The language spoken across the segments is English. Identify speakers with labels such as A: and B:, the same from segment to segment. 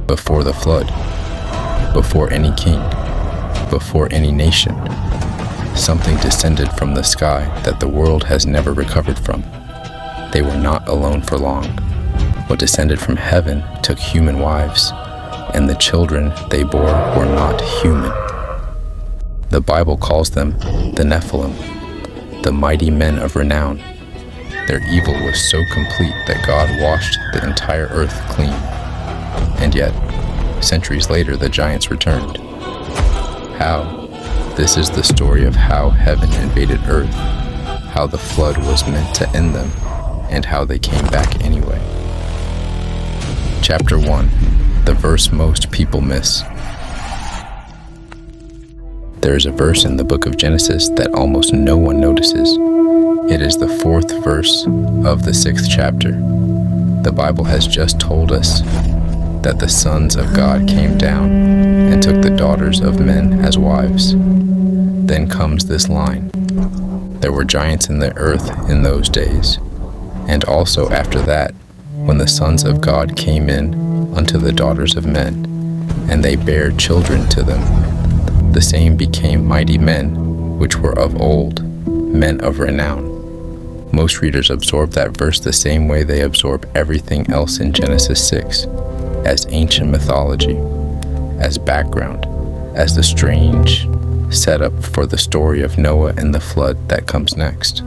A: before the flood, before any king, before any nation. Something descended from the sky that the world has never recovered from. They were not alone for long. What descended from heaven took human wives, and the children they bore were not human. The Bible calls them the Nephilim, the Mighty Men of Renown. Their evil was so complete that God washed the entire earth clean. And yet, centuries later, the giants returned. How? This is the story of how heaven invaded earth, how the flood was meant to end them, and how they came back anyway. Chapter 1, the verse most people miss. There is a verse in the book of Genesis that almost no one notices. It is the 4th verse of the 6th chapter. The Bible has just told us that the sons of God came down and took the daughters of men as wives. Then comes this line: there were giants in the earth in those days, and also after that, when the sons of God came in unto the daughters of men, and they bare children to them. The same became mighty men, which were of old, men of renown. Most readers absorb that verse the same way they absorb everything else in Genesis 6, as ancient mythology, as background, as the strange setup for the story of Noah and the flood that comes next.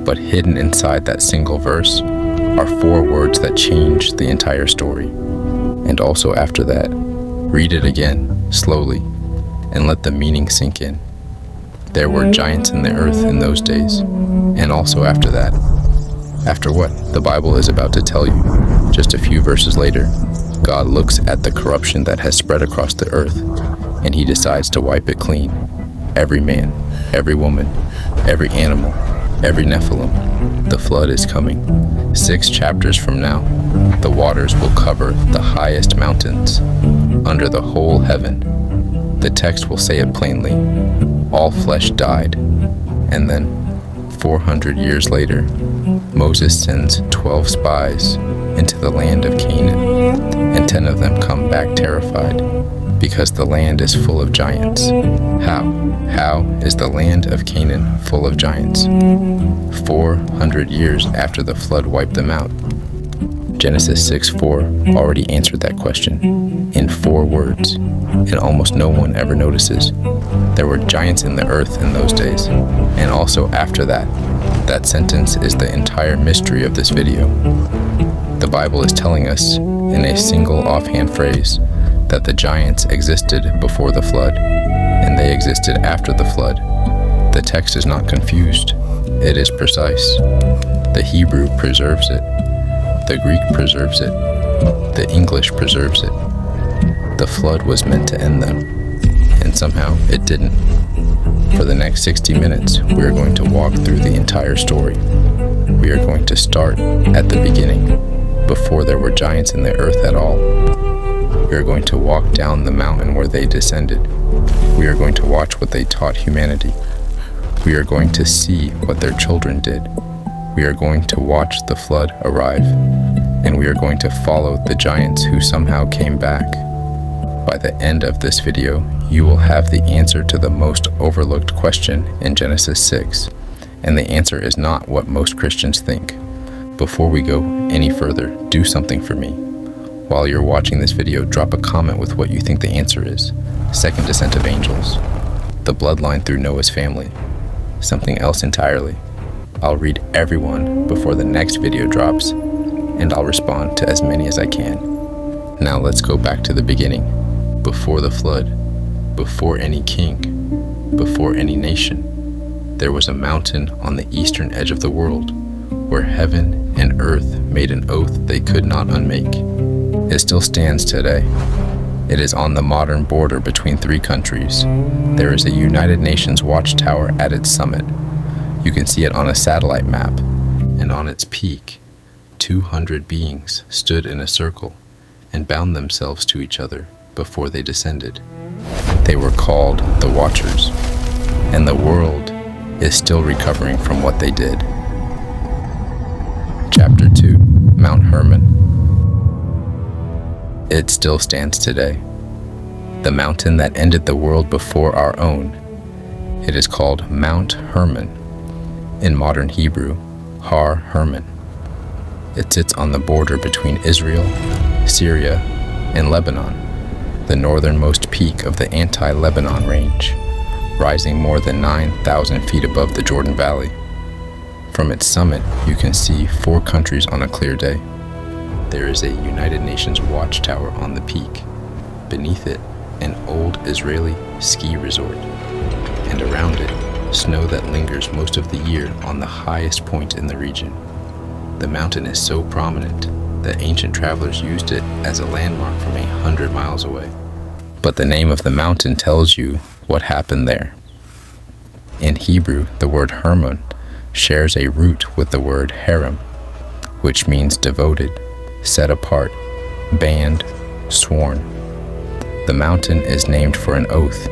A: But hidden inside that single verse are 4 words that change the entire story. And also after that, read it again, slowly, and let the meaning sink in. There were giants in the earth in those days, and also after that. After what? The Bible is about to tell you. Just a few verses later, God looks at the corruption that has spread across the earth, and he decides to wipe it clean. Every man, every woman, every animal, every Nephilim. The flood is coming. 6 chapters from now, the waters will cover the highest mountains, under the whole heaven. The text will say it plainly. All flesh died. And then, 400 years later, Moses sends 12 spies into the land of Canaan, and 10 of them come back terrified, because the land is full of giants. How is the land of Canaan full of giants? 400 years after the flood wiped them out. Genesis 6:4 already answered that question in 4 words, and almost no one ever notices. There were giants in the earth in those days, and also after that. That sentence is the entire mystery of this video. The Bible is telling us, in a single offhand phrase, that the giants existed before the flood, and they existed after the flood. The text is not confused. It is precise. The Hebrew preserves it. The Greek preserves it. The English preserves it. The flood was meant to end them, and somehow it didn't. For the next 60 minutes, we are going to walk through the entire story. We are going to start at the beginning, before there were giants in the earth at all. We are going to walk down the mountain where they descended. We are going to watch what they taught humanity. We are going to see what their children did. We are going to watch the flood arrive, and we are going to follow the giants who somehow came back. By the end of this video, you will have the answer to the most overlooked question in Genesis 6, and the answer is not what most Christians think. Before we go any further, do something for me. While you're watching this video, drop a comment with what you think the answer is. Second descent of angels, the bloodline through Noah's family, something else entirely. I'll read everyone before the next video drops, and I'll respond to as many as I can. Now let's go back to the beginning. Before the flood, before any king, before any nation, there was a mountain on the eastern edge of the world, where heaven and earth made an oath they could not unmake. It still stands today. It is on the modern border between 3 countries. There is a United Nations watchtower at its summit. You can see it on a satellite map, and on its peak, 200 beings stood in a circle and bound themselves to each other before they descended. They were called the Watchers, and the world is still recovering from what they did. Chapter 2, Mount Hermon. It still stands today. The mountain that ended the world before our own. It is called Mount Hermon. In modern Hebrew, Har Hermon. It sits on the border between Israel, Syria, and Lebanon, the northernmost peak of the anti-Lebanon range, rising more than 9,000 feet above the Jordan Valley. From its summit, you can see 4 countries on a clear day. There is a United Nations watchtower on the peak. Beneath it, an old Israeli ski resort, and around it, snow that lingers most of the year on the highest point in the region. The mountain is so prominent that ancient travelers used it as a landmark from 100 miles away. But the name of the mountain tells you what happened there. In Hebrew, the word Hermon shares a root with the word harem, which means devoted, set apart, banned, sworn. The mountain is named for an oath.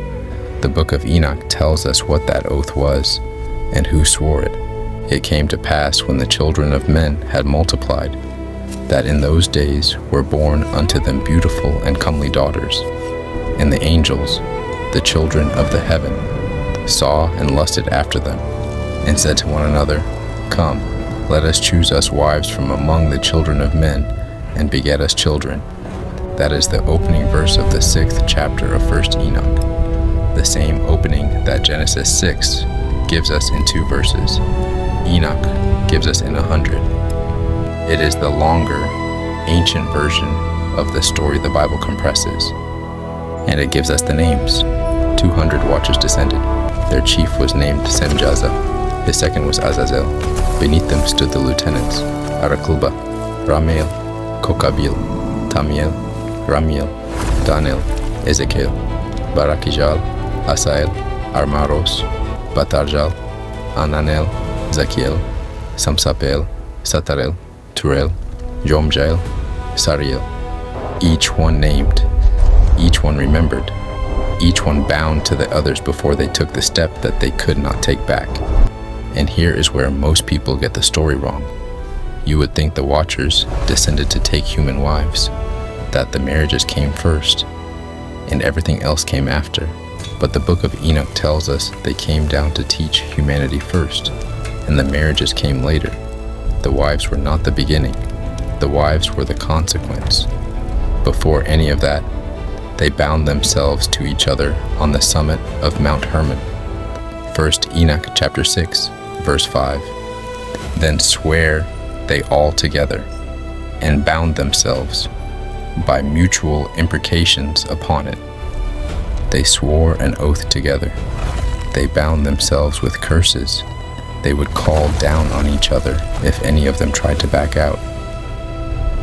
A: The book of Enoch tells us what that oath was and who swore it. It came to pass when the children of men had multiplied, that in those days were born unto them beautiful and comely daughters. And the angels, the children of the heaven, saw and lusted after them, and said to one another, Come, let us choose us wives from among the children of men, and beget us children. That is the opening verse of the 6th chapter of 1 Enoch, the same opening that Genesis 6 gives us in 2 verses. Enoch gives us in 100. It is the longer, ancient version of the story the Bible compresses, and it gives us the names. 200 watchers descended. Their chief was named Semjaza. His second was Azazel. Beneath them stood the lieutenants, Araklba, Ramael, Kokabil, Tamiel, Ramiel, Daniel, Ezekiel, Barakijal, Asael, Armaros, Batarjal, Ananel, Zakiel, Samsapel, Satarel, Turel, Jomjael, Sariel. Each one named, each one remembered, each one bound to the others before they took the step that they could not take back. And here is where most people get the story wrong. You would think the Watchers descended to take human wives, that the marriages came first, and everything else came after. But the book of Enoch tells us they came down to teach humanity first, and the marriages came later. The wives were not the beginning. The wives were the consequence. Before any of that, they bound themselves to each other on the summit of Mount Hermon. 1 Enoch chapter 6, verse 5. Then swear they all together, and bound themselves by mutual imprecations upon it. They swore an oath together. They bound themselves with curses. They would call down on each other if any of them tried to back out.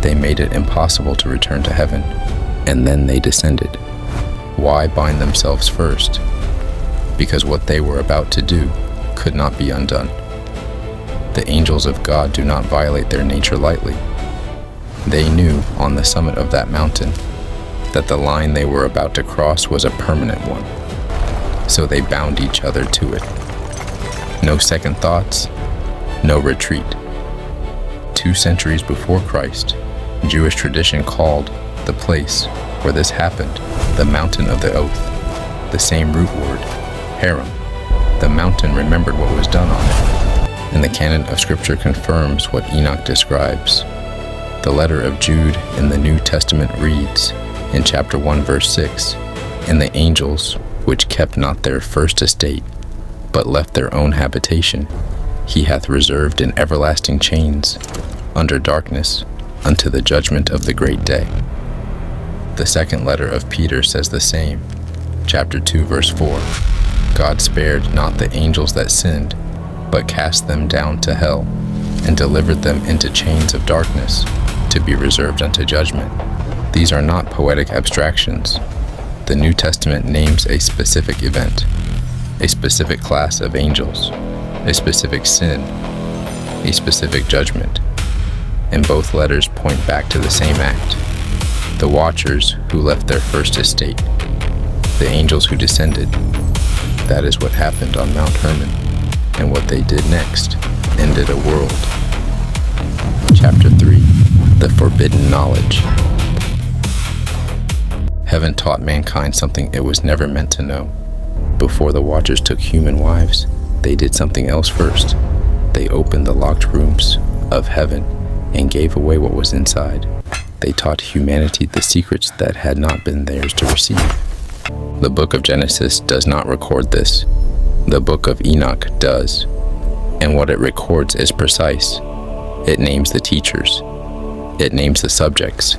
A: They made it impossible to return to heaven, and then they descended. Why bind themselves first? Because what they were about to do could not be undone. The angels of God do not violate their nature lightly. They knew on the summit of that mountain that the line they were about to cross was a permanent one, so they bound each other to it. No second thoughts, no retreat. 2 centuries before Christ, Jewish tradition called the place where this happened the Mountain of the Oath, the same root word, harem. The mountain remembered what was done on it, and the canon of Scripture confirms what Enoch describes. The letter of Jude in the New Testament reads, in chapter 1, verse 6, And the angels, which kept not their first estate, but left their own habitation, he hath reserved in everlasting chains, under darkness, unto the judgment of the great day. The second letter of Peter says the same, chapter 2, verse 4. God spared not the angels that sinned, but cast them down to hell, and delivered them into chains of darkness, to be reserved unto judgment. These are not poetic abstractions. The New Testament names a specific event, a specific class of angels, a specific sin, a specific judgment. And both letters point back to the same act. The Watchers who left their first estate, the angels who descended. That is what happened on Mount Hermon, and what they did next ended a world. Chapter 3, The Forbidden Knowledge. Heaven taught mankind something it was never meant to know. Before the Watchers took human wives, they did something else first. They opened the locked rooms of heaven and gave away what was inside. They taught humanity the secrets that had not been theirs to receive. The book of Genesis does not record this. The book of Enoch does. And what it records is precise. It names the teachers. It names the subjects.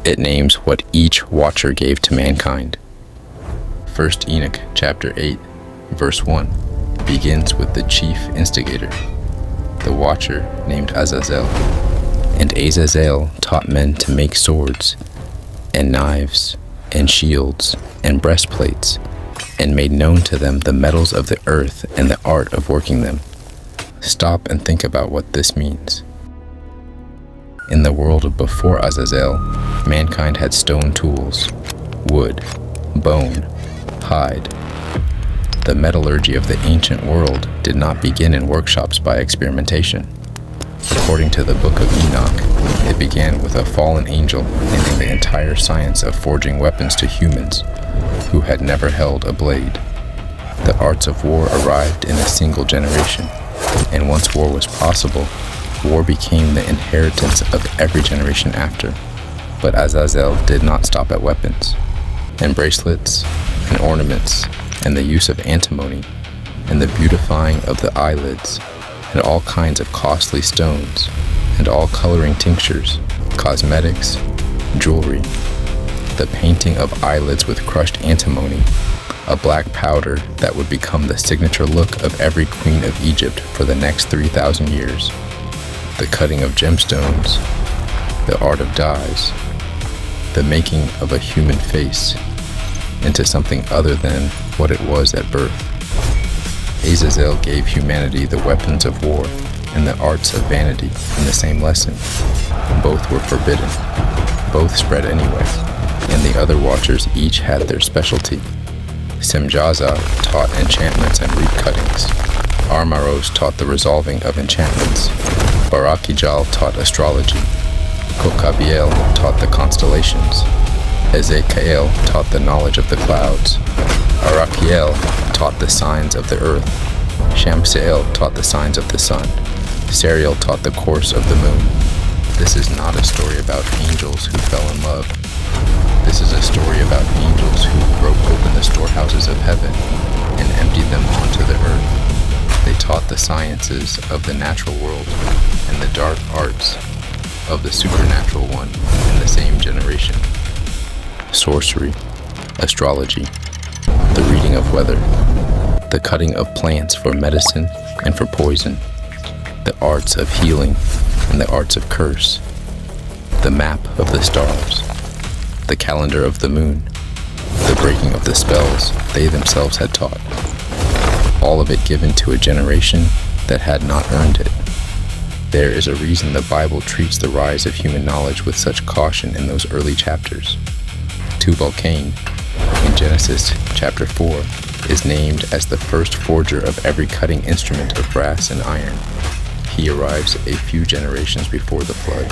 A: It names what each watcher gave to mankind. 1 Enoch chapter 8, verse 1 begins with the chief instigator, the watcher named Azazel. And Azazel taught men to make swords, and knives, and shields, and breastplates, and made known to them the metals of the earth and the art of working them. Stop and think about what this means. In the world of before Azazel, mankind had stone tools, wood, bone, hide. The metallurgy of the ancient world did not begin in workshops by experimentation. According to the book of Enoch, it began with a fallen angel ending the entire science of forging weapons to humans who had never held a blade. The arts of war arrived in a single generation, and once war was possible, war became the inheritance of every generation after. But Azazel did not stop at weapons, and bracelets, and ornaments, and the use of antimony, and the beautifying of the eyelids, and all kinds of costly stones, and all coloring tinctures, cosmetics, jewelry, the painting of eyelids with crushed antimony, a black powder that would become the signature look of every queen of Egypt for the next 3,000 years, the cutting of gemstones, the art of dyes, the making of a human face into something other than what it was at birth. Azazel gave humanity the weapons of war and the arts of vanity in the same lesson. Both were forbidden. Both spread anyway, and the other watchers each had their specialty. Semjaza taught enchantments and reed cuttings. Armaros taught the resolving of enchantments. Barakijal taught astrology. Kokabiel taught the constellations. Ezekiel taught the knowledge of the clouds. Arakiel taught the signs of the earth. Shamsiel taught the signs of the sun. Serial taught the course of the moon. This is not a story about angels who fell in love. This is a story about angels who broke open the storehouses of heaven and emptied them onto the earth. They taught the sciences of the natural world and the dark arts of the supernatural one in the same generation. Sorcery, astrology, the reading of weather, the cutting of plants for medicine and for poison, the arts of healing and the arts of curse, the map of the stars, the calendar of the moon, the breaking of the spells they themselves had taught, all of it given to a generation that had not earned it. There is a reason the Bible treats the rise of human knowledge with such caution in those early chapters. Tubal-Cain, in Genesis chapter 4, is named as the first forger of every cutting instrument of brass and iron. He arrives a few generations before the flood.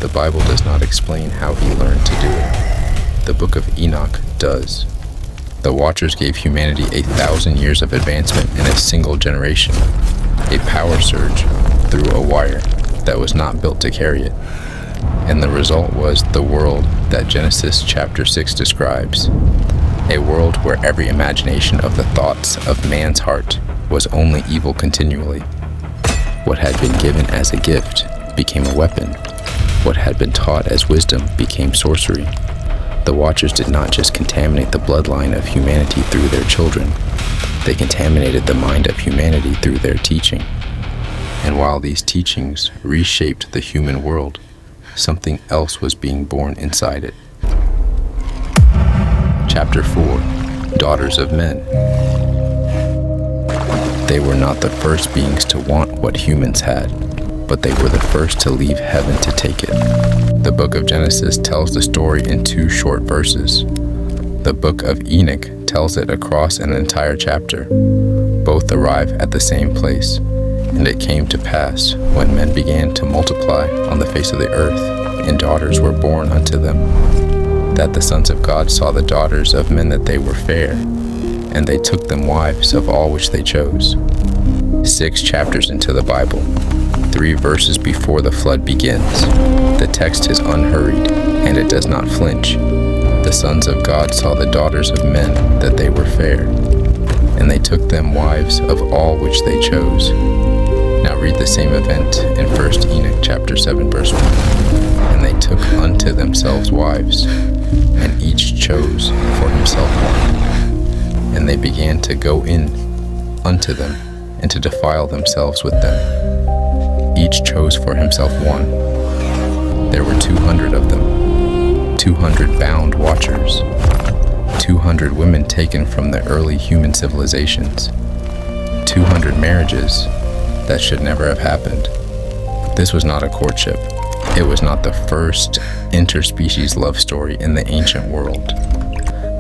A: The Bible does not explain how he learned to do it. The book of Enoch does. The Watchers gave humanity 1,000 years of advancement in a single generation, a power surge through a wire that was not built to carry it. And the result was the world that Genesis chapter 6 describes, a world where every imagination of the thoughts of man's heart was only evil continually. What had been given as a gift became a weapon. What had been taught as wisdom became sorcery. The Watchers did not just contaminate the bloodline of humanity through their children, they contaminated the mind of humanity through their teaching. And while these teachings reshaped the human world, something else was being born inside it. Chapter 4, Daughters of Men. They were not the first beings to want what humans had, but they were the first to leave heaven to take it. The book of Genesis tells the story in 2 short verses. The book of Enoch tells it across an entire chapter. Both arrive at the same place. And it came to pass, when men began to multiply on the face of the earth, and daughters were born unto them. that the sons of God saw the daughters of men that they were fair, and they took them wives of all which they chose. 6 chapters into the Bible, 3 verses before the flood begins, the text is unhurried, and it does not flinch. The sons of God saw the daughters of men that they were fair, and they took them wives of all which they chose. Now read the same event in 1 Enoch chapter 7 verse 1. And they took unto themselves wives, and each chose for himself one. And they began to go in unto them, and to defile themselves with them. Each chose for himself one. There were 200 of them, 200 bound watchers, 200 women taken from the early human civilizations, 200 marriages that should never have happened. This was not a courtship. It was not the first interspecies love story in the ancient world.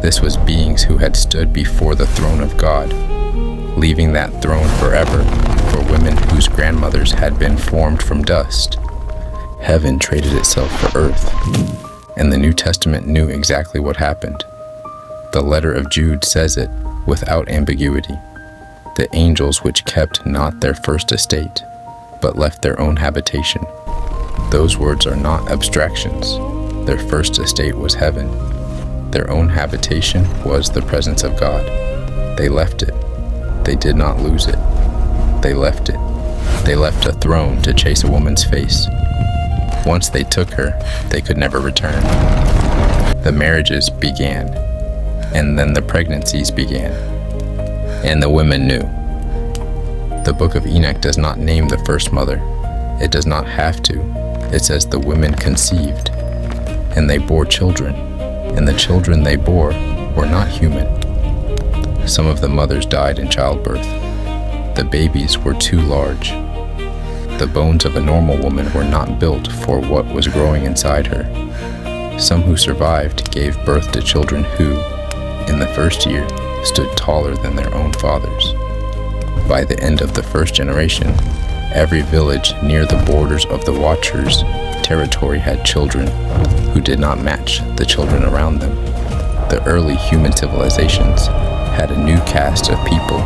A: This was beings who had stood before the throne of God, leaving that throne forever for women whose grandmothers had been formed from dust. Heaven traded itself for earth, and the New Testament knew exactly what happened. The letter of Jude says it without ambiguity. The angels which kept not their first estate, but left their own habitation. Those words are not abstractions. Their first estate was heaven. Their own habitation was the presence of God. They left it. They did not lose it. They left it. They left a throne to chase a woman's face. Once they took her, they could never return. The marriages began, and then the pregnancies began, and the women knew. The book of Enoch does not name the first mother. It does not have to. It says the women conceived, and they bore children, and the children they bore were not human. Some of the mothers died in childbirth. The babies were too large. The bones of a normal woman were not built for what was growing inside her. Some who survived gave birth to children who, in the first year, stood taller than their own fathers. By the end of the first generation, every village near the borders of the Watchers' territory had children who did not match the children around them. The early human civilizations had a new caste of people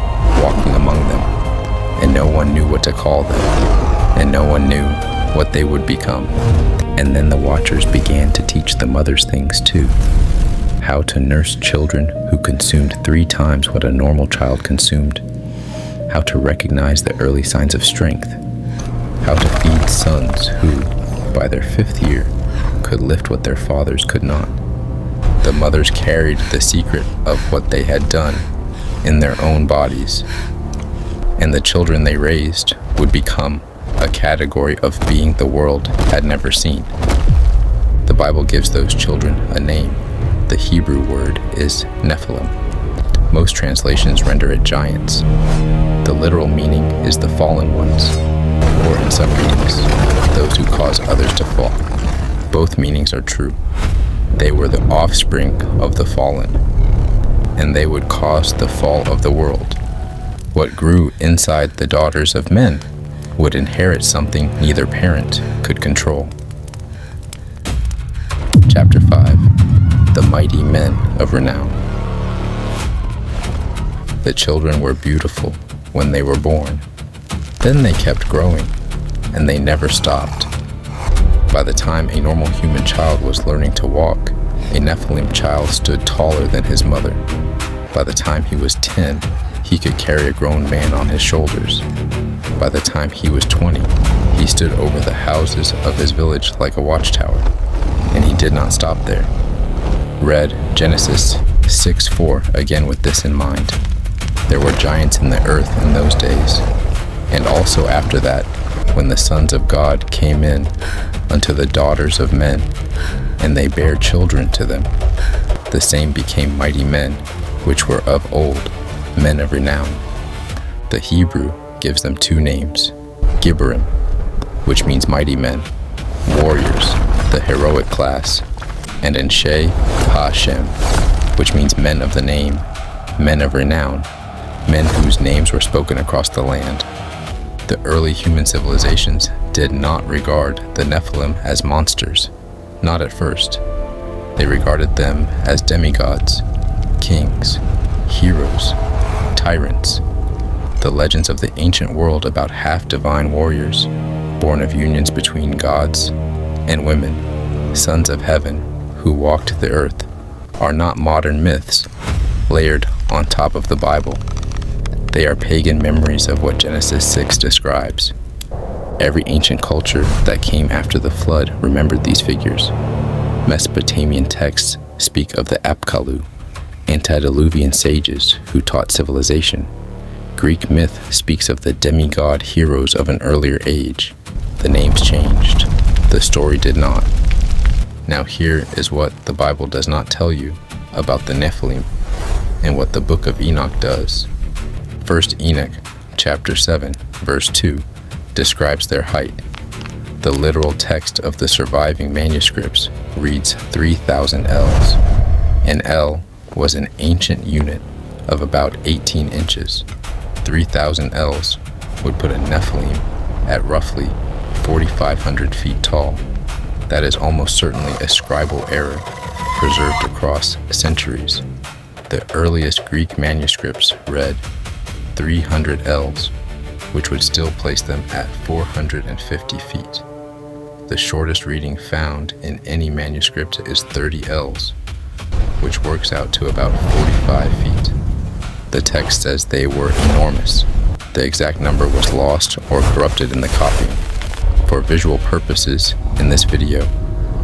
A: walking among them, and no one knew what to call them, and no one knew what they would become. And then the Watchers began to teach the mothers things too. How to nurse children who consumed 3 times what a normal child consumed. How to recognize the early signs of strength. How to feed sons who, by their 5th year, could lift what their fathers could not. The mothers carried the secret of what they had done in their own bodies, and the children they raised would become a category of being the world had never seen. The Bible gives those children a name. The Hebrew word is Nephilim. Most translations render it giants. The literal meaning is the fallen ones, or in some readings, those who cause others to fall. Both meanings are true. They were the offspring of the fallen, and they would cause the fall of the world. What grew inside the daughters of men would inherit something neither parent could control. Chapter 5. The Mighty Men of Renown. The children were beautiful when they were born. Then they kept growing, and they never stopped. By the time a normal human child was learning to walk, a Nephilim child stood taller than his mother. By the time he was 10, he could carry a grown man on his shoulders. By the time he was 20, he stood over the houses of his village like a watchtower, and he did not stop there. Read Genesis 6:4 again with this in mind. There were giants in the earth in those days, and also after that, when the sons of God came in unto the daughters of men, and they bare children to them. The same became mighty men, which were of old, men of renown. The Hebrew gives them 2 names, Gibborim, which means mighty men, warriors, the heroic class, and Enshei HaShem, which means men of the name, men of renown, men whose names were spoken across the land. The early human civilizations did not regard the Nephilim as monsters, not at first. They regarded them as demigods, kings, heroes, tyrants, the legends of the ancient world about half-divine warriors, born of unions between gods and women, sons of heaven who walked the earth, are not modern myths layered on top of the Bible. They are pagan memories of what Genesis 6 describes. Every ancient culture that came after the flood remembered these figures. Mesopotamian texts speak of the Apkallu, antediluvian sages who taught civilization. Greek myth speaks of the demigod heroes of an earlier age. The names changed. The story did not. Now here is what the Bible does not tell you about the Nephilim and what the book of Enoch does. 1 Enoch chapter 7 verse 2 describes their height. The literal text of the surviving manuscripts reads 3,000 ells. An ell was an ancient unit of about 18 inches. 3,000 ells would put a Nephilim at roughly 4,500 feet tall. That is almost certainly a scribal error preserved across centuries. The earliest Greek manuscripts read 300 ells, which would still place them at 450 feet. The shortest reading found in any manuscript is 30 ells, which works out to about 45 feet. The text says they were enormous. The exact number was lost or corrupted in the copying. For visual purposes, in this video,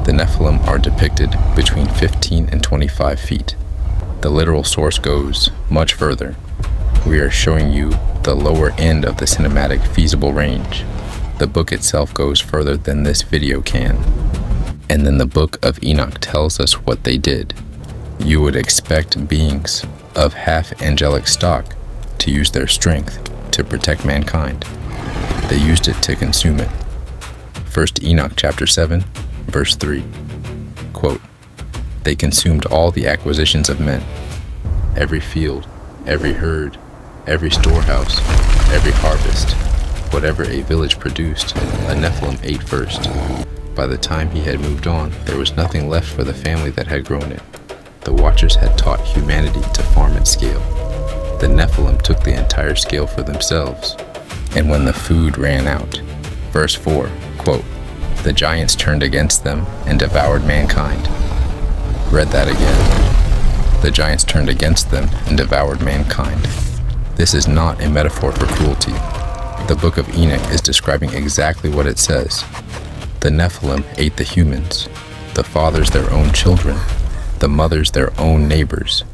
A: the Nephilim are depicted between 15 and 25 feet. The literal source goes much further. We are showing you the lower end of the cinematic feasible range. The book itself goes further than this video can. And then the book of Enoch tells us what they did. You would expect beings of half-angelic stock to use their strength to protect mankind. They used it to consume it. 1 Enoch chapter 7, verse 3. Quote, "They consumed all the acquisitions of men, every field, every herd, every storehouse, every harvest. Whatever a village produced, a Nephilim ate first. By the time he had moved on, there was nothing left for the family that had grown it. The Watchers had taught humanity to farm at scale. The Nephilim took the entire scale for themselves. And when the food ran out," verse 4, quote, "the giants turned against them and devoured mankind." Read that again. The giants turned against them and devoured mankind. This is not a metaphor for cruelty. The book of Enoch is describing exactly what it says. The Nephilim ate the humans, the fathers their own children, the mothers their own neighbors.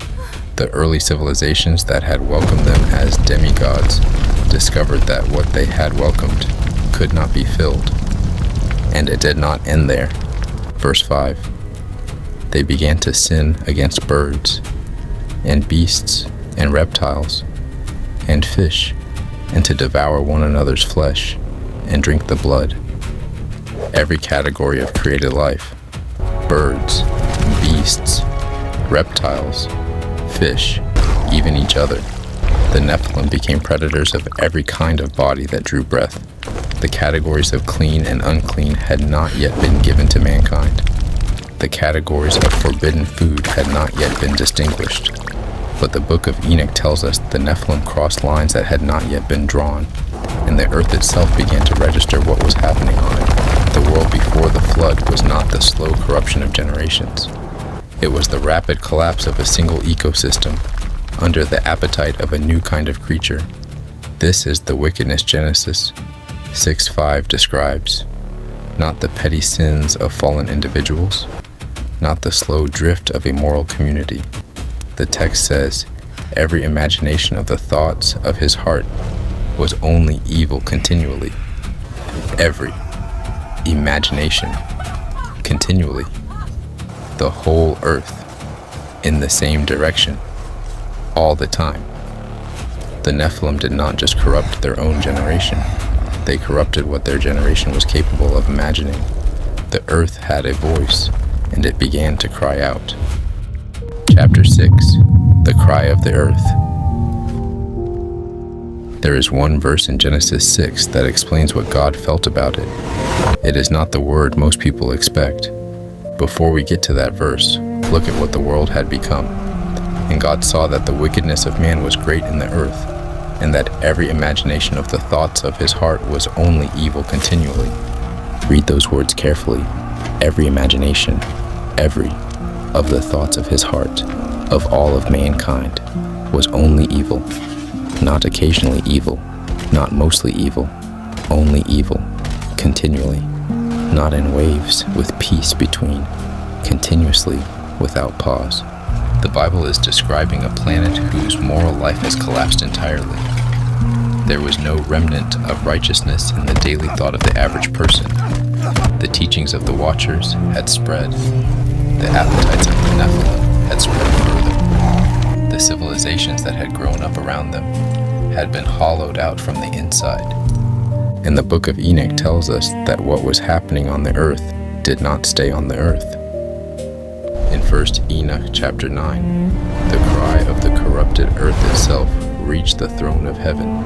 A: The early civilizations that had welcomed them as demigods discovered that what they had welcomed could not be filled. And it did not end there. Verse 5. They began to sin against birds, and beasts, and reptiles, and fish, and to devour one another's flesh, and drink the blood. Every category of created life, birds, beasts, reptiles, fish, even each other. The Nephilim became predators of every kind of body that drew breath. The categories of clean and unclean had not yet been given to mankind. The categories of forbidden food had not yet been distinguished. But the book of Enoch tells us the Nephilim crossed lines that had not yet been drawn, and the earth itself began to register what was happening on it. The world before the flood was not the slow corruption of generations. It was the rapid collapse of a single ecosystem under the appetite of a new kind of creature. This is the wickedness Genesis 6:5 describes. Not the petty sins of fallen individuals, not the slow drift of a moral community. The text says, every imagination of the thoughts of his heart was only evil continually. Every imagination continually. The whole earth in the same direction all the time. The Nephilim did not just corrupt their own generation. They corrupted what their generation was capable of imagining. The earth had a voice, and it began to cry out. Chapter 6, The Cry of the Earth. There is one verse in Genesis 6 that explains what God felt about it. It is not the word most people expect. Before we get to that verse, Look at what the world had become. And God saw that the wickedness of man was great in the earth, and that every imagination of the thoughts of his heart was only evil continually. Read those words carefully. Every imagination, every of the thoughts of his heart, of all of mankind, was only evil. Not occasionally evil, not mostly evil, only evil, continually. Not in waves with peace between, continuously, without pause. The Bible is describing a planet whose moral life has collapsed entirely. There was no remnant of righteousness in the daily thought of the average person. The teachings of the Watchers had spread. The appetites of the Nephilim had spread further. The civilizations that had grown up around them had been hollowed out from the inside. And the book of Enoch tells us that what was happening on the earth did not stay on the earth. In 1 Enoch chapter 9, the cry of the corrupted earth itself reached the throne of heaven.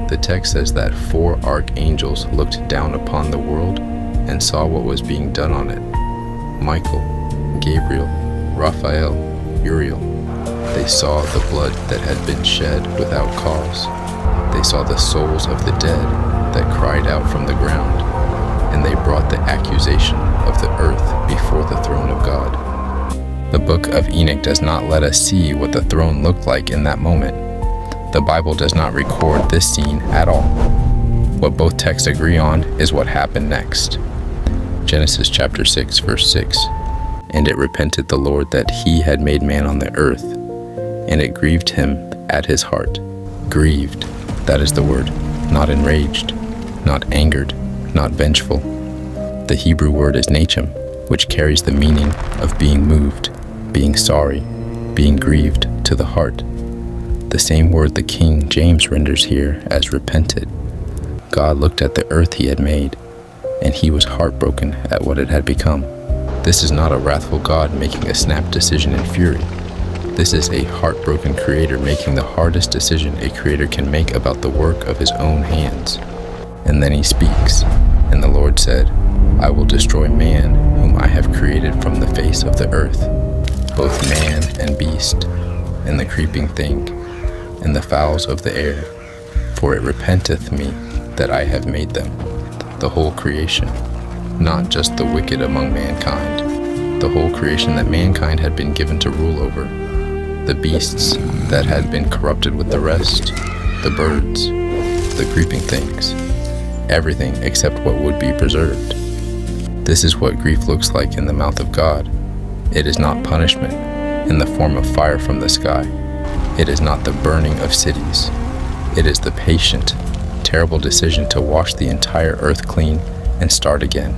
A: The text says that 4 archangels looked down upon the world and saw what was being done on it. Michael, Gabriel, Raphael, Uriel. They saw the blood that had been shed without cause. They saw the souls of the dead that cried out from the ground, and they brought the accusation of the earth before the throne of God. The book of Enoch does not let us see what the throne looked like in that moment. The Bible does not record this scene at all. What both texts agree on is what happened next. Genesis chapter 6, verse 6. And it repented the Lord that he had made man on the earth, and it grieved him at his heart. Grieved, that is the word, not enraged, not angered, not vengeful. The Hebrew word is nachem, which carries the meaning of being moved, being sorry, being grieved to the heart. The same word the King James renders here as repented. God looked at the earth he had made, and he was heartbroken at what it had become. This is not a wrathful God making a snap decision in fury. This is a heartbroken creator making the hardest decision a creator can make about the work of his own hands. And then he speaks, and the Lord said, I will destroy man whom I have created from the face of the earth, both man and beast, and the creeping thing, and the fowls of the air, for it repenteth me that I have made them, the whole creation, not just the wicked among mankind, the whole creation that mankind had been given to rule over, the beasts that had been corrupted with the rest, the birds, the creeping things, everything except what would be preserved. This is what grief looks like in the mouth of God. It is not punishment in the form of fire from the sky. It is not the burning of cities. It is the patient, terrible decision to wash the entire earth clean and start again.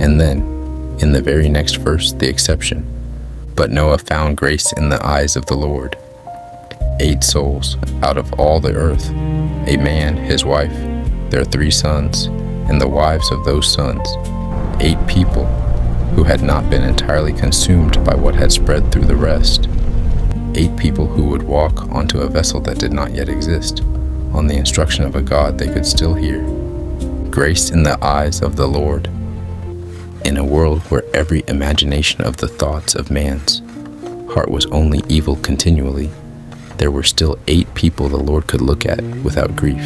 A: And then, in the very next verse, the exception. But Noah found grace in the eyes of the Lord. 8 souls out of all the earth, a man, his wife, their 3 sons, and the wives of those sons, 8 people who had not been entirely consumed by what had spread through the rest. 8 people who would walk onto a vessel that did not yet exist, on the instruction of a God they could still hear. Grace in the eyes of the Lord. In a world where every imagination of the thoughts of man's heart was only evil continually, there were still 8 people the Lord could look at without grief.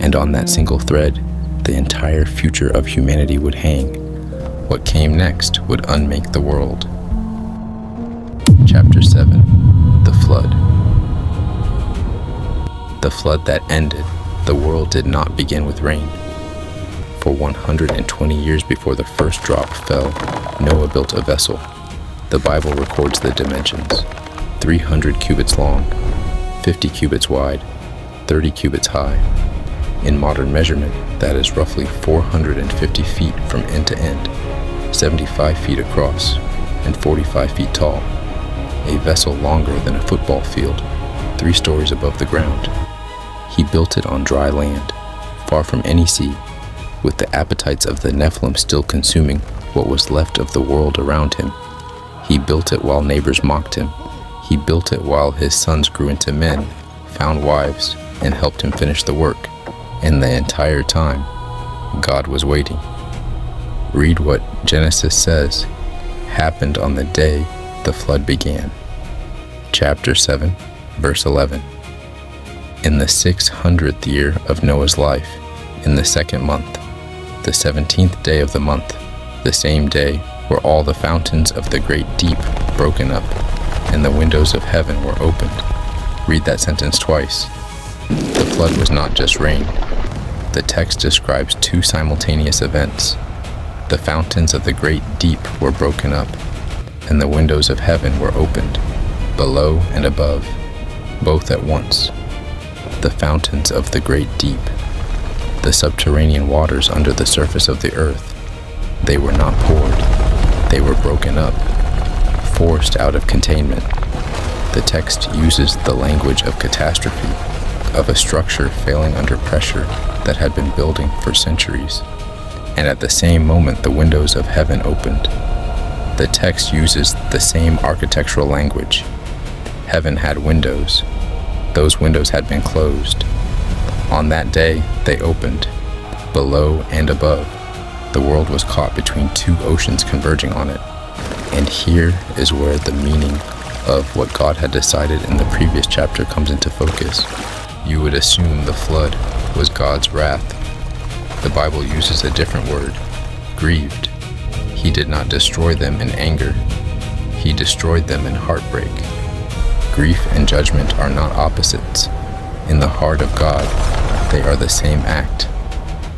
A: And on that single thread, the entire future of humanity would hang. What came next would unmake the world. Chapter 7. The Flood. The flood that ended, the world did not begin with rain. For 120 years before the first drop fell, Noah built a vessel. The Bible records the dimensions: 300 cubits long, 50 cubits wide, 30 cubits high. In modern measurement, that is roughly 450 feet from end to end, 75 feet across, and 45 feet tall. A vessel longer than a football field, 3 stories above the ground. He built it on dry land, far from any sea, with the appetites of the Nephilim still consuming what was left of the world around him. He built it while neighbors mocked him. He built it while his sons grew into men, found wives, and helped him finish the work. And the entire time, God was waiting. Read what Genesis says happened on the day the flood began. Chapter 7, verse 11. In the 600th year of Noah's life, in the 2nd month, the 17th day of the month, the same day were all the fountains of the great deep broken up, and the windows of heaven were opened. Read that sentence twice. The flood was not just rain. The text describes two simultaneous events. The fountains of the great deep were broken up, and the windows of heaven were opened, below and above, both at once. The fountains of the great deep, the subterranean waters under the surface of the earth, they were not poured, they were broken up, forced out of containment. The text uses the language of catastrophe, of a structure failing under pressure that had been building for centuries. And at the same moment the windows of heaven opened. The text uses the same architectural language. Heaven had windows. Those windows had been closed. On that day they opened, below and above. The world was caught between two oceans converging on it. And here is where the meaning of what God had decided in the previous chapter comes into focus. You would assume the flood was God's wrath. The Bible uses a different word, grieved. He did not destroy them in anger. He destroyed them in heartbreak. Grief and judgment are not opposites. In the heart of God, they are the same act.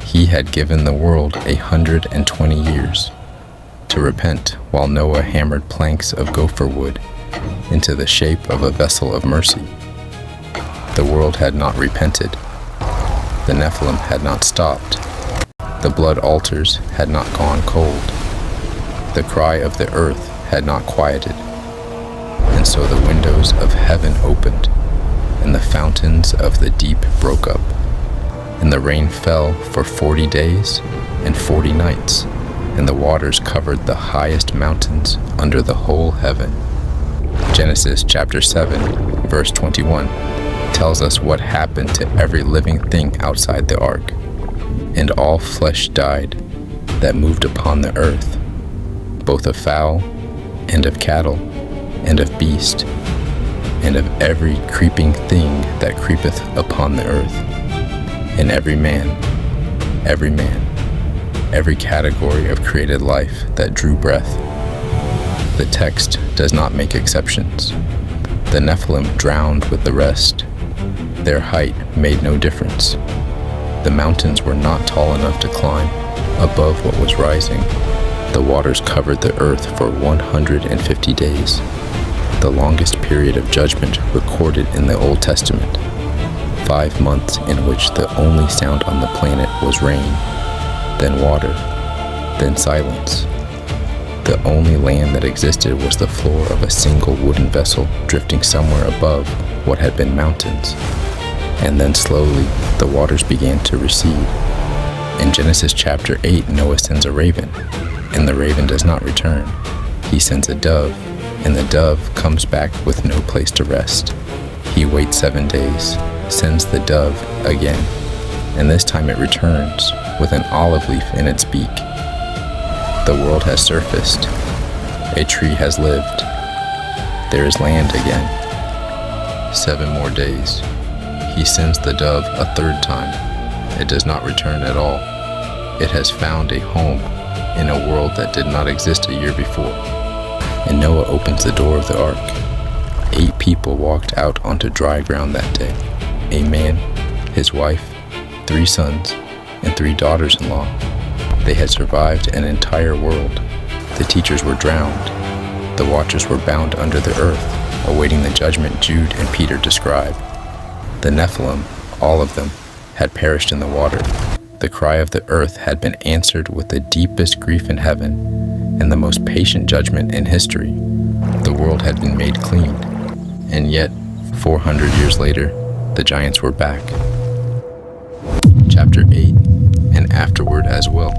A: He had given the world 120 years to repent while Noah hammered planks of gopher wood into the shape of a vessel of mercy. The world had not repented. The Nephilim had not stopped. The blood altars had not gone cold. The cry of the earth had not quieted. And so the windows of heaven opened, and the fountains of the deep broke up. And the rain fell for 40 days and 40 nights, and the waters covered the highest mountains under the whole heaven. Genesis chapter 7, verse 21 tells us what happened to every living thing outside the ark. And all flesh died that moved upon the earth, both of fowl and of cattle and of beast, and of every creeping thing that creepeth upon the earth, and every man, every category of created life that drew breath. The text does not make exceptions. The Nephilim drowned with the rest. Their height made no difference. The mountains were not tall enough to climb above what was rising. The waters covered the earth for 150 days, the longest period of judgment recorded in the Old Testament. 5 months in which the only sound on the planet was rain, then water, then silence. The only land that existed was the floor of a single wooden vessel drifting somewhere above what had been mountains. And then slowly the waters began to recede. In Genesis chapter 8, Noah sends a raven, and the raven does not return. He sends a dove, and the dove comes back with no place to rest. He waits 7 days, sends the dove again, and this time it returns with an olive leaf in its beak. The world has surfaced. A tree has lived. There is land again. 7 more days. He sends the dove a 3rd time. It does not return at all. It has found a home in a world that did not exist a year before. And Noah opens the door of the ark. 8 people walked out onto dry ground that day. A man, his wife, 3 sons, and 3 daughters-in-law. They had survived an entire world. The teachers were drowned. The watchers were bound under the earth, awaiting the judgment Jude and Peter describe. The Nephilim, all of them, had perished in the water. The cry of the earth had been answered with the deepest grief in heaven and the most patient judgment in history. The world had been made clean, and yet, 400 years later, the giants were back. Chapter 8, and Afterward As Well.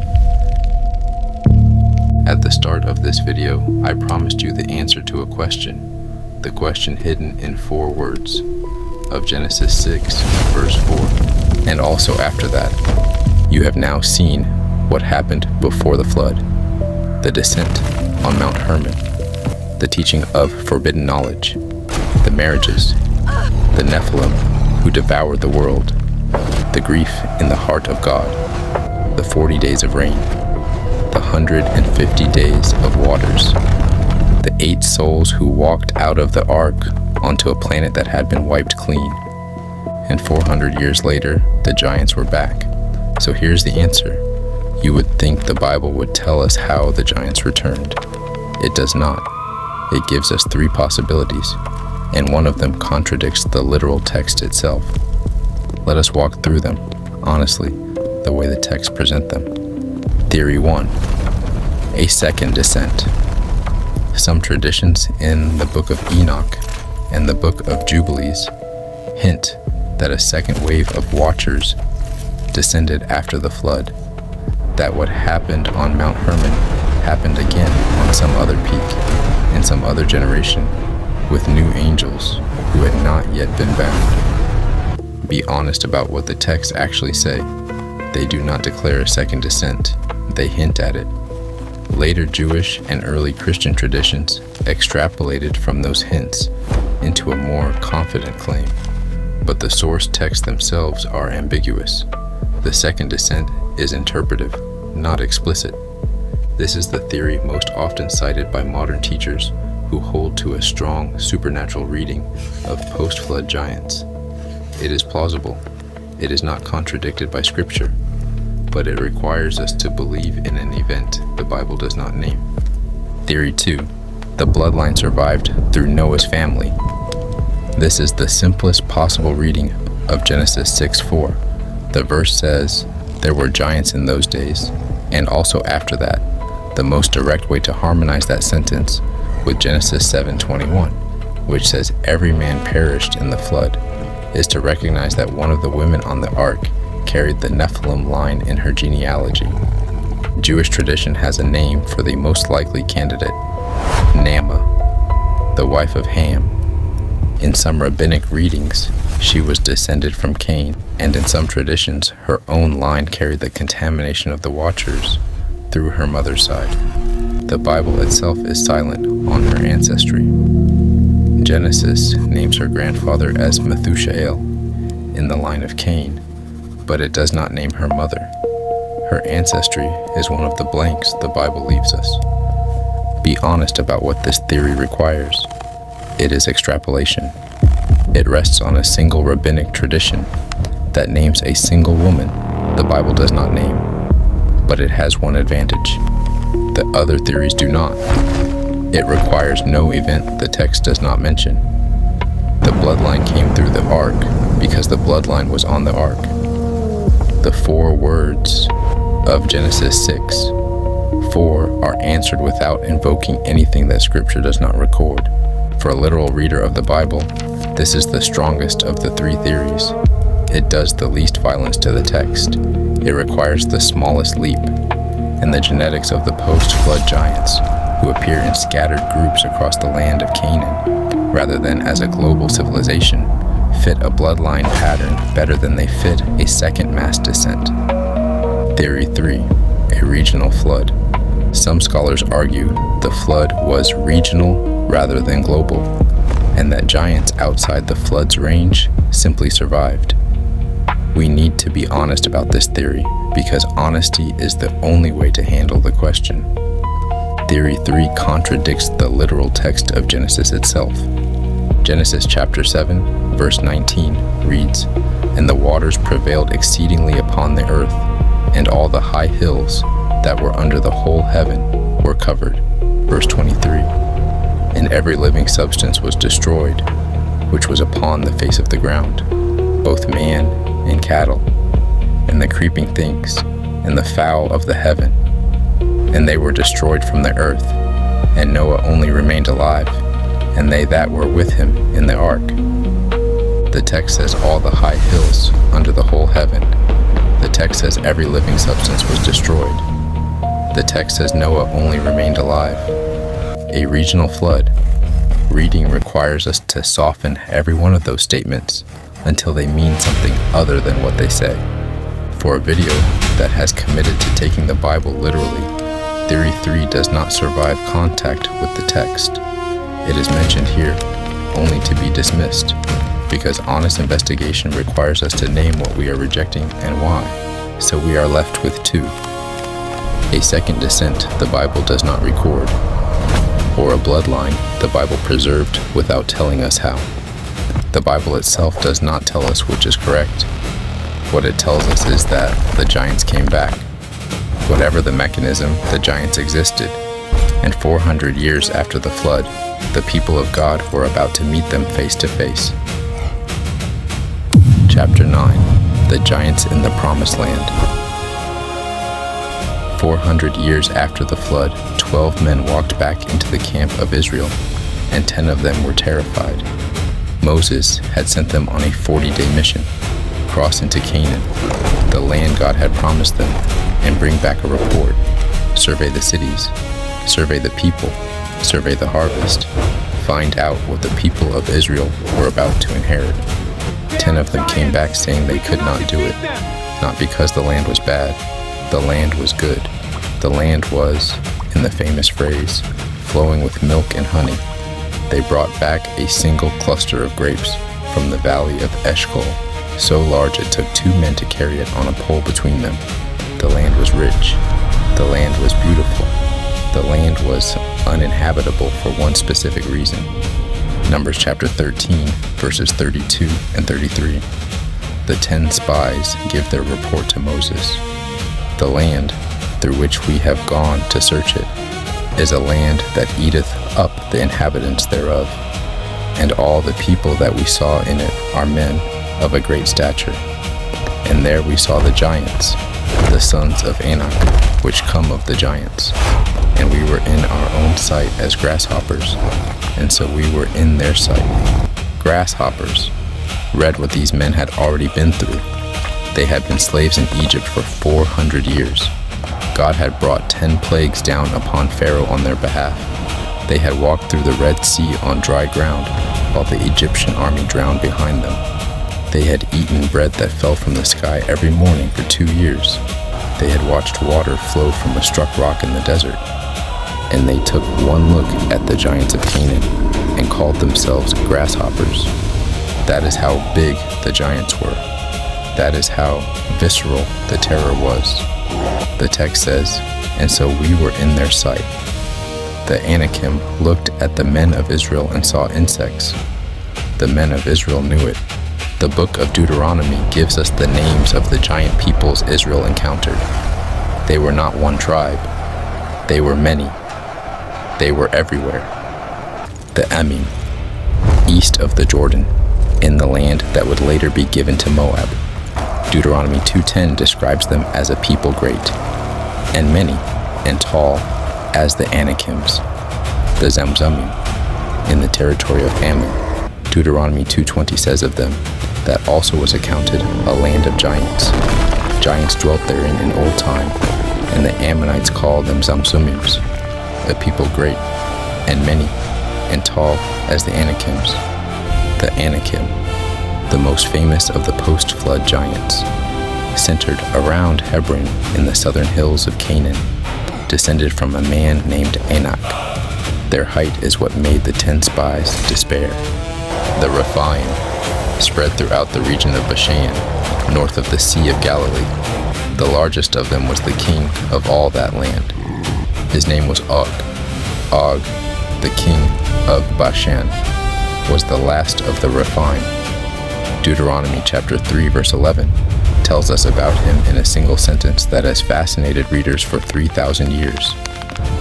A: At the start of this video, I promised you the answer to a question, the question hidden in 4 words of Genesis 6, verse 4. And also after that, you have now seen what happened before the flood, the descent on Mount Hermon, the teaching of forbidden knowledge, the marriages, the Nephilim who devoured the world, the grief in the heart of God, the 40 days of rain, the 150 days of waters, the 8 souls who walked out of the ark onto a planet that had been wiped clean. And 400 years later, the giants were back. So here's the answer. You would think the Bible would tell us how the giants returned. It does not. It gives us 3 possibilities, and one of them contradicts the literal text itself. Let us walk through them, honestly, the way the texts present them. Theory 1. A second descent. Some traditions in the book of Enoch and the book of Jubilees hint that a second wave of watchers descended after the flood, that what happened on Mount Hermon happened again on some other peak, in some other generation, with new angels who had not yet been bound. Be honest about what the texts actually say. They do not declare a second descent, they hint at it. Later Jewish and early Christian traditions extrapolated from those hints into a more confident claim, but the source texts themselves are ambiguous. The second descent is interpretive, not explicit. This is the theory most often cited by modern teachers who hold to a strong supernatural reading of post-flood giants. It is plausible. It is not contradicted by Scripture, but it requires us to believe in an event the Bible does not name. Theory 2. The bloodline survived through Noah's family. This is the simplest possible reading of Genesis 6:4. The verse says, "There were giants in those days," and also after that. The most direct way to harmonize that sentence with Genesis 7:21, which says every man perished in the flood, is to recognize that one of the women on the ark carried the Nephilim line in her genealogy. Jewish tradition has a name for the most likely candidate, Naamah, the wife of Ham. In some rabbinic readings, she was descended from Cain, and in some traditions, her own line carried the contamination of the watchers through her mother's side. The Bible itself is silent on her ancestry. Genesis names her grandfather as Methuselah in the line of Cain, but it does not name her mother. Her ancestry is one of the blanks the Bible leaves us. Be honest about what this theory requires. It is extrapolation. It rests on a single rabbinic tradition that names a single woman the Bible does not name, but it has one advantage. The other theories do not. It requires no event the text does not mention. The bloodline came through the ark because the bloodline was on the ark. The 4 words of Genesis 6:4 are answered without invoking anything that Scripture does not record. For a literal reader of the Bible, this is the strongest of the 3 theories. It does the least violence to the text. It requires the smallest leap, and the genetics of the post-flood giants, who appear in scattered groups across the land of Canaan, rather than as a global civilization, fit a bloodline pattern better than they fit a second mass descent. Theory 3. A regional flood. Some scholars argue the flood was regional rather than global, and that giants outside the flood's range simply survived. We need to be honest about this theory, because honesty is the only way to handle the question. Theory 3 contradicts the literal text of Genesis itself. Genesis chapter 7, verse 19 reads, "And the waters prevailed exceedingly upon the earth, and all the high hills that were under the whole heaven were covered." Verse 23, "And every living substance was destroyed, which was upon the face of the ground, both man and cattle, and the creeping things, and the fowl of the heaven. And they were destroyed from the earth, and Noah only remained alive, and they that were with him in the ark." The text says all the high hills under the whole heaven. The text says every living substance was destroyed. The text says Noah only remained alive. A regional flood. Reading requires us to soften every one of those statements until they mean something other than what they say. For a video that has committed to taking the Bible literally, Theory 3 does not survive contact with the text. It is mentioned here only to be dismissed, because honest investigation requires us to name what we are rejecting and why. So we are left with two. A second descent the Bible does not record, or a bloodline the Bible preserved without telling us how. The Bible itself does not tell us which is correct. What it tells us is that the giants came back. Whatever the mechanism, the giants existed, and 400 years after the flood, the people of God were about to meet them face to face. Chapter 9. The Giants in the Promised Land. 400 years after the flood, 12 men walked back into the camp of Israel, and 10 of them were terrified. Moses had sent them on a 40-day mission, cross into Canaan, the land God had promised them, and bring back a report. Survey the cities, survey the people, survey the harvest, find out what the people of Israel were about to inherit. 10 of them came back saying they could not do it, not because the land was bad. The land was good. The land was, in the famous phrase, flowing with milk and honey. They brought back a single cluster of grapes from the valley of Eshcol, so large it took 2 men to carry it on a pole between them. The land was rich. The land was beautiful. The land was uninhabitable for one specific reason. Numbers chapter 13, verses 32 and 33. The 10 spies give their report to Moses. The land, through which we have gone to search it, is a land that eateth up the inhabitants thereof, and all the people that we saw in it are men of a great stature. And there we saw the giants, the sons of Enoch, which come of the giants. And we were in our own sight as grasshoppers, and so we were in their sight. Grasshoppers. Read what these men had already been through. They had been slaves in Egypt for 400 years. God had brought 10 plagues down upon Pharaoh on their behalf. They had walked through the Red Sea on dry ground, while the Egyptian army drowned behind them. They had eaten bread that fell from the sky every morning for 2 years. They had watched water flow from a struck rock in the desert. And they took one look at the giants of Canaan and called themselves grasshoppers. That is how big the giants were. That is how visceral the terror was. The text says, and so we were in their sight. The Anakim looked at the men of Israel and saw insects. The men of Israel knew it. The book of Deuteronomy gives us the names of the giant peoples Israel encountered. They were not one tribe. They were many. They were everywhere. The Emim, east of the Jordan, in the land that would later be given to Moab. Deuteronomy 2:10 describes them as a people great, and many, and tall, as the Anakims. The Zamzumim, in the territory of Ammon. Deuteronomy 2:20 says of them, that also was accounted a land of giants. Giants dwelt therein in old time, and the Ammonites called them Zamzumims, a people great, and many, and tall as the Anakims. The Anakim, the most famous of the post-flood giants, centered around Hebron in the southern hills of Canaan, descended from a man named Enoch. Their height is what made the 10 spies despair. The Rephaim spread throughout the region of Bashan, north of the Sea of Galilee. The largest of them was the king of all that land. His name was Og. Og, the king of Bashan, was the last of the Rephaim. Deuteronomy chapter 3 verse 11 tells us about him in a single sentence that has fascinated readers for 3,000 years.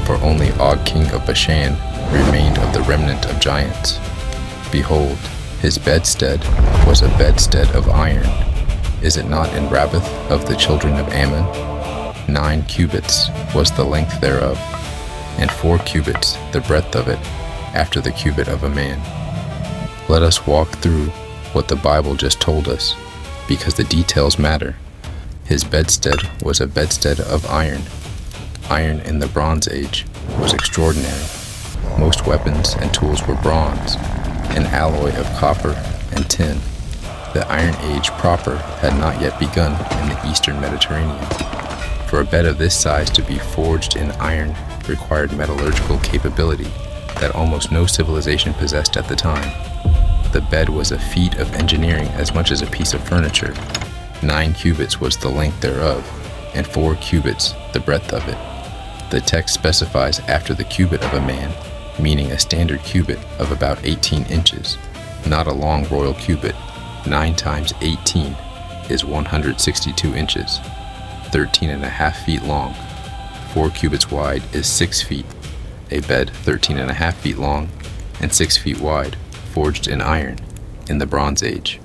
A: For only Og, king of Bashan, remained of the remnant of giants. Behold, his bedstead was a bedstead of iron. Is it not in Rabbath of the children of Ammon? 9 cubits was the length thereof, and 4 cubits the breadth of it, after the cubit of a man. Let us walk through what the Bible just told us, because the details matter. His bedstead was a bedstead of iron. Iron in the Bronze Age was extraordinary. Most weapons and tools were bronze, an alloy of copper and tin. The Iron Age proper had not yet begun in the Eastern Mediterranean. For a bed of this size to be forged in iron required metallurgical capability that almost no civilization possessed at the time. The bed was a feat of engineering as much as a piece of furniture. 9 cubits was the length thereof, and 4 cubits the breadth of it. The text specifies after the cubit of a man, meaning a standard cubit of about 18 inches, not a long royal cubit. 9 times 18 is 162 inches, 13.5 feet long. 4 cubits wide is 6 feet, a bed 13.5 feet long and 6 feet wide, forged in iron in the Bronze Age.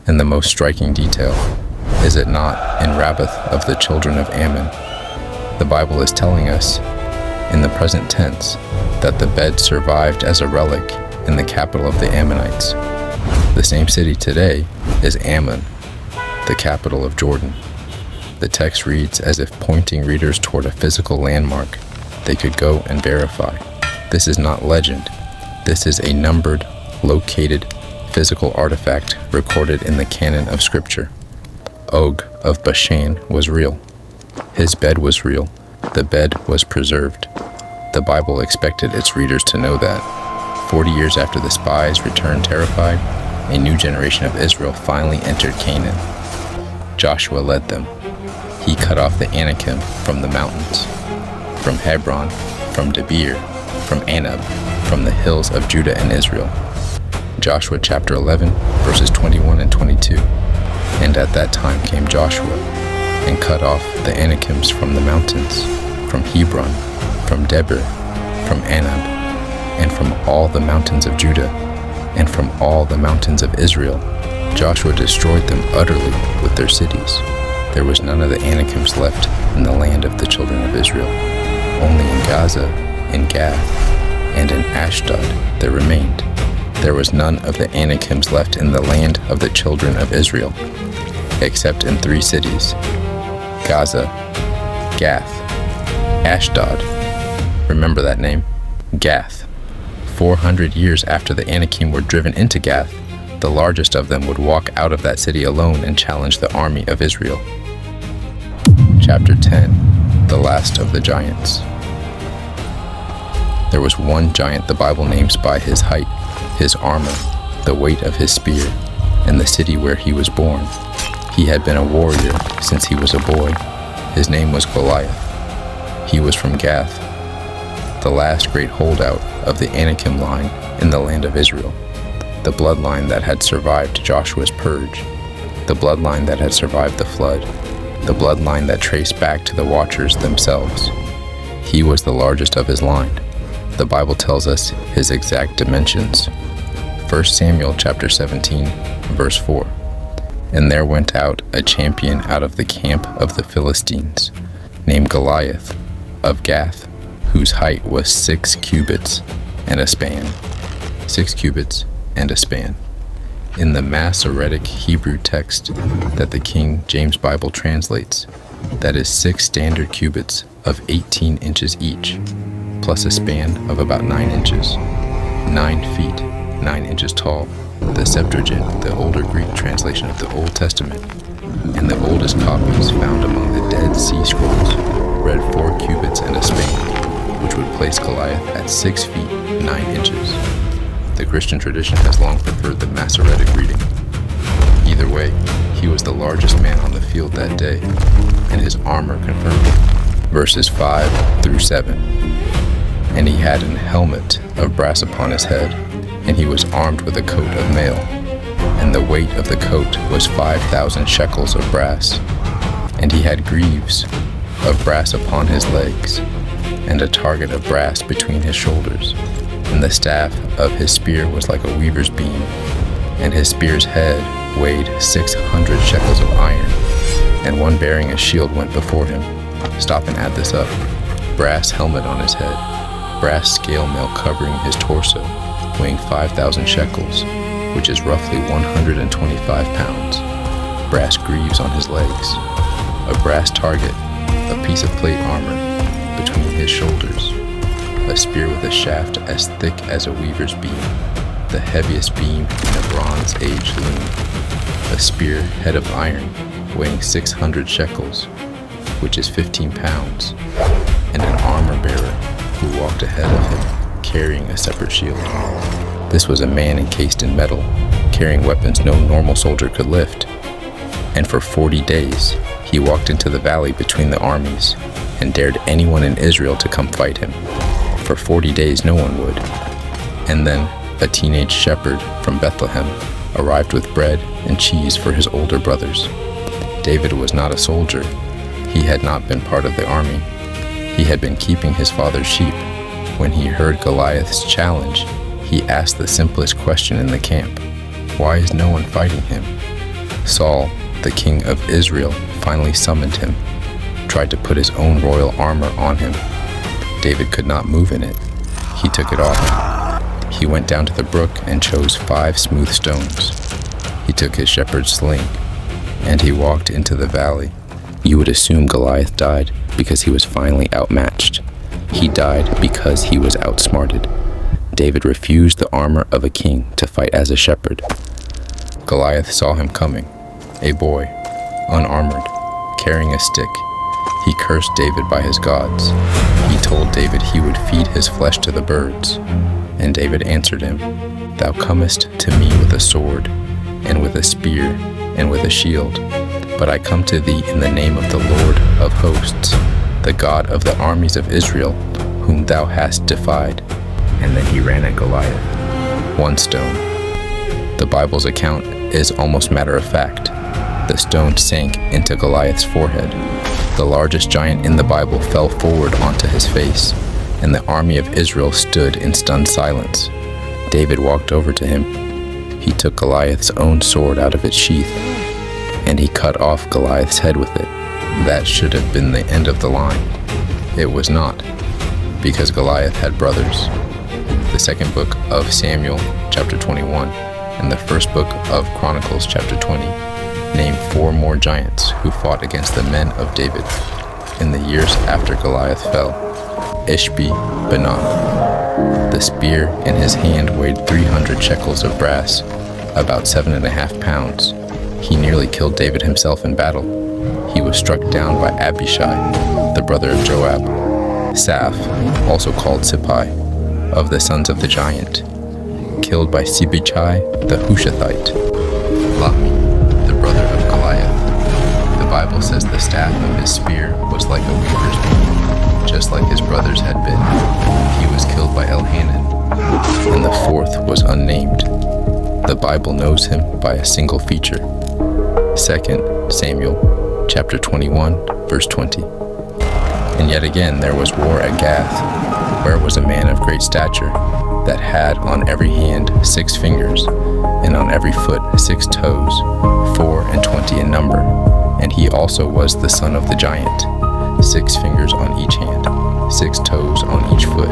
A: And the most striking detail, is it not, in Rabbath of the children of Ammon, the Bible is telling us, in the present tense, that the bed survived as a relic in the capital of the Ammonites. The same city today is Ammon, the capital of Jordan. The text reads as if pointing readers toward a physical landmark they could go and verify. This is not legend. This is a numbered, located, physical artifact recorded in the canon of Scripture. Og of Bashan was real. His bed was real. The bed was preserved. The Bible expected its readers to know that. 40 years after the spies returned terrified, a new generation of Israel finally entered Canaan. Joshua led them. He cut off the Anakim from the mountains, from Hebron, from Debir, from Anab, from the hills of Judah and Israel. Joshua chapter 11, verses 21 and 22. And at that time came Joshua, and cut off the Anakims from the mountains, from Hebron, from Debir, from Anab, and from all the mountains of Judah, and from all the mountains of Israel. Joshua destroyed them utterly with their cities. There was none of the Anakims left in the land of the children of Israel. Only in Gaza, in Gath, and in Ashdod there remained. There was none of the Anakims left in the land of the children of Israel, except in 3 cities: Gaza, Gath, Ashdod. Remember that name, Gath. 400 years after the Anakim were driven into Gath, the largest of them would walk out of that city alone and challenge the army of Israel. Chapter 10, the last of the giants. There was one giant the Bible names by his height, his armor, the weight of his spear, and the city where he was born. He had been a warrior since he was a boy. His name was Goliath. He was from Gath, the last great holdout of the Anakim line in the land of Israel, the bloodline that had survived Joshua's purge, the bloodline that had survived the flood, the bloodline that traced back to the Watchers themselves. He was the largest of his line. The Bible tells us his exact dimensions. 1 Samuel chapter 17, verse 4. And there went out a champion out of the camp of the Philistines, named Goliath, of Gath, whose height was 6 cubits and a span. 6 cubits and a span. In the Masoretic Hebrew text that the King James Bible translates, that is 6 standard cubits of 18 inches each, plus a span of about 9 inches. 9 feet, 9 inches tall. The Septuagint, the older Greek translation of the Old Testament, and the oldest copies found among the Dead Sea Scrolls, read 4 cubits and a span, which would place Goliath at 6 feet, 9 inches. The Christian tradition has long preferred the Masoretic reading. Either way, he was the largest man on the field that day, and his armor confirmed it. Verses 5 through 7. And he had an helmet of brass upon his head, and he was armed with a coat of mail, and the weight of the coat was 5,000 shekels of brass. And he had greaves of brass upon his legs, and a target of brass between his shoulders. And the staff of his spear was like a weaver's beam, and his spear's head weighed 600 shekels of iron, and one bearing a shield went before him. Stop and add this up. Brass helmet on his head, brass scale mail covering his torso, weighing 5,000 shekels, which is roughly 125 pounds. Brass greaves on his legs, a brass target, a piece of plate armor between his shoulders, a spear with a shaft as thick as a weaver's beam, the heaviest beam in a Bronze Age loom, a spear head of iron weighing 600 shekels, which is 15 pounds, and an armor bearer who walked ahead of him, carrying a separate shield. This was a man encased in metal, carrying weapons no normal soldier could lift. And for 40 days, he walked into the valley between the armies and dared anyone in Israel to come fight him. For 40 days, no one would. And then a teenage shepherd from Bethlehem arrived with bread and cheese for his older brothers. David was not a soldier. He had not been part of the army. He had been keeping his father's sheep. When he heard Goliath's challenge, he asked the simplest question in the camp: why is no one fighting him? Saul, the king of Israel, finally summoned him, tried to put his own royal armor on him. David could not move in it. He took it off. He went down to the brook and chose 5 smooth stones. He took his shepherd's sling, and he walked into the valley. You would assume Goliath died because he was finally outmatched. He died because he was outsmarted. David refused the armor of a king to fight as a shepherd. Goliath saw him coming, a boy, unarmored, carrying a stick. He cursed David by his gods. He told David he would feed his flesh to the birds. And David answered him, "Thou comest to me with a sword, and with a spear, and with a shield. But I come to thee in the name of the Lord of hosts, the God of the armies of Israel, whom thou hast defied." And then he ran at Goliath. 1 stone. The Bible's account is almost matter-of-fact. The stone sank into Goliath's forehead. The largest giant in the Bible fell forward onto his face, and the army of Israel stood in stunned silence. David walked over to him. He took Goliath's own sword out of its sheath, and he cut off Goliath's head with it. That should have been the end of the line. It was not, because Goliath had brothers. The second book of Samuel, chapter 21, and the first book of Chronicles, chapter 20, name 4 more giants who fought against the men of David in the years after Goliath fell. Ishbi-Benob. The spear in his hand weighed 300 shekels of brass, about 7.5 pounds. He nearly killed David himself in battle. He was struck down by Abishai, the brother of Joab. Saph, also called Sippai, of the sons of the giant, killed by Sibbechai the Hushathite. Lahmi, the brother of Goliath. The Bible says the staff of his spear was like a weaver's beam, just like his brothers had been. He was killed by Elhanan, and the 4th was unnamed. The Bible knows him by a single feature. 2 Samuel, chapter 21, verse 20. And yet again there was war at Gath, where was a man of great stature, that had on every hand 6 fingers, and on every foot 6 toes, 24 in number. And he also was the son of the giant. 6 fingers on each hand, 6 toes on each foot,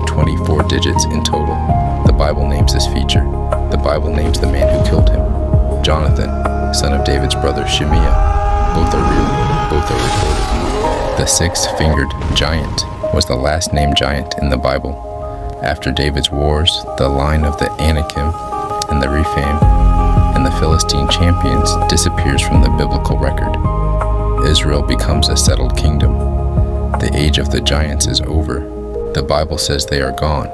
A: 24 digits in total. The Bible names this feature. The Bible names the man who killed him. Jonathan, son of David's brother Shimea. Both are real, both are recorded. The 6-fingered giant was the last named giant in the Bible. After David's wars, the line of the Anakim and the Rephaim and the Philistine champions disappears from the biblical record. Israel becomes a settled kingdom. The age of the giants is over. The Bible says they are gone.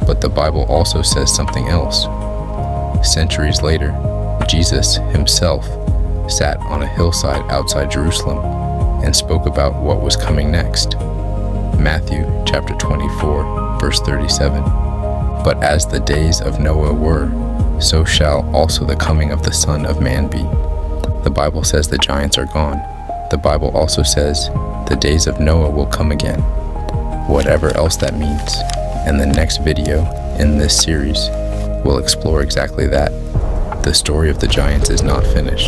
A: But the Bible also says something else. Centuries later, Jesus himself sat on a hillside outside Jerusalem and spoke about what was coming next. Matthew chapter 24, verse 37. But as the days of Noah were, so shall also the coming of the Son of Man be. The Bible says the giants are gone. The Bible also says the days of Noah will come again. Whatever else that means. And the next video in this series will explore exactly that. The story of the giants is not finished.